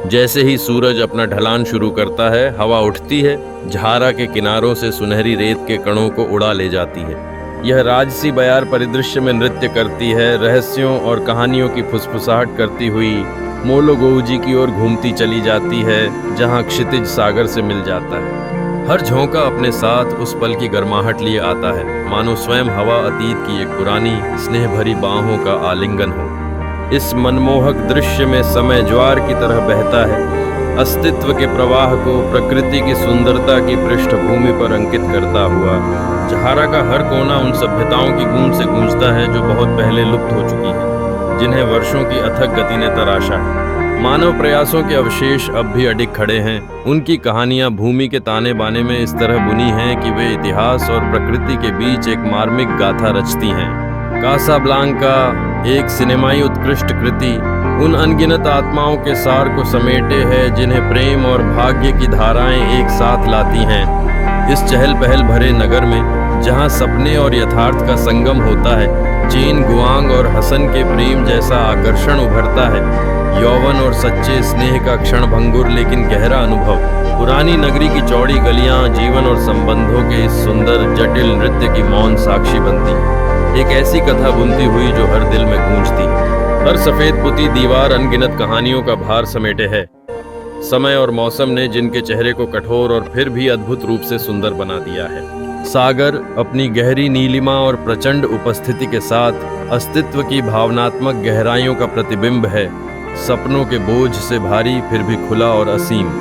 जैसे ही सूरज अपना ढलान शुरू करता है, हवा उठती है, झारा के किनारों से सुनहरी रेत के कणों को उड़ा ले जाती है। यह राजसी बयार परिदृश्य में नृत्य करती है, रहस्यों और कहानियों की फुसफुसाहट करती हुई मोलोगोउजी की ओर घूमती चली जाती है, जहां क्षितिज सागर से मिल जाता है। हर झोंका अपने साथ उस पल की गर्माहट लिए आता है, मानो स्वयं हवा अतीत की एक पुरानी स्नेह भरी बाहों का आलिंगन हो। इस मनमोहक दृश्य में समय ज्वार की तरह बहता है, अस्तित्व के प्रवाह को प्रकृति की सुंदरता की पृष्ठभूमि पर अंकित करता हुआ। झारा का हर कोना उन सभ्यताओं की गूंज से गूंजता है जो बहुत पहले लुप्त हो चुकी हैं, जिन्हें वर्षों की अथक गति ने तराशा है। मानव प्रयासों के अवशेष अब भी अडिग खड़े हैं। उनकी कहानियां भूमि के ताने बाने में इस तरह बुनी हैं कि वे इतिहास और प्रकृति के बीच एक मार्मिक गाथा रचती हैं। कासाब्लांका, एक सिनेमाई उत्कृष्ट कृति, उन अनगिनत आत्माओं के सार को समेटे है जिन्हें प्रेम और भाग्य की धाराएं एक साथ लाती हैं। इस चहल पहल भरे नगर में, जहां सपने और यथार्थ का संगम होता है, चीन, गुआंग और हसन के प्रेम जैसा आकर्षण उभरता है, यौवन और सच्चे स्नेह का क्षणभंगुर लेकिन गहरा अनुभव। पुरानी नगरी की चौड़ी गलियां जीवन और संबंधों के इस सुंदर जटिल नृत्य की मौन साक्षी बनती हैं। एक ऐसी कथा बुनती हुई जो हर दिल में गूंजती है। हर सफेद पुती दीवार अनगिनत कहानियों का भार समेटे है। समय और मौसम ने जिनके चेहरे को कठोर और फिर भी अद्भुत रूप से सुंदर बना दिया है। सागर अपनी गहरी नीलिमा और प्रचंड उपस्थिति के साथ अस्तित्व की भावनात्मक गहराइयों का प्रतिबिंब है, सपनों के बोझ से भारी फिर भी खुला और असीम।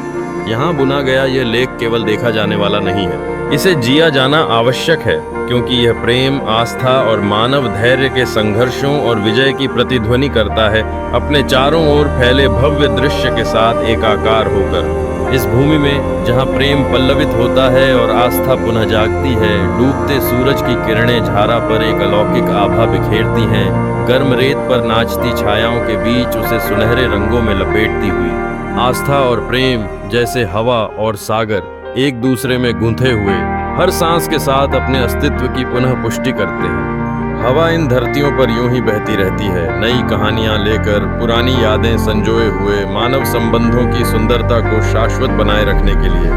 यहाँ बुना गया यह लेख केवल देखा जाने वाला नहीं है, इसे जिया जाना आवश्यक है, क्योंकि यह प्रेम, आस्था और मानव धैर्य के संघर्षों और विजय की प्रतिध्वनि करता है, अपने चारों ओर फैले भव्य दृश्य के साथ एकाकार होकर। इस भूमि में जहाँ प्रेम पल्लवित होता है और आस्था पुनः जागती है, डूबते सूरज की किरणें झारा पर एक अलौकिक आभा बिखेरती हैं, गर्म रेत पर नाचती छायाओं के बीच उसे सुनहरे रंगों में लपेटती हुई। आस्था और प्रेम जैसे हवा और सागर एक दूसरे में गूंथे हुए हर सांस के साथ अपने अस्तित्व की पुनः पुष्टि करते हैं। हवा इन धरतियों पर यूं ही बहती रहती है, नई कहानियां लेकर, पुरानी यादें संजोए हुए, मानव संबंधों की सुंदरता को शाश्वत बनाए रखने के लिए।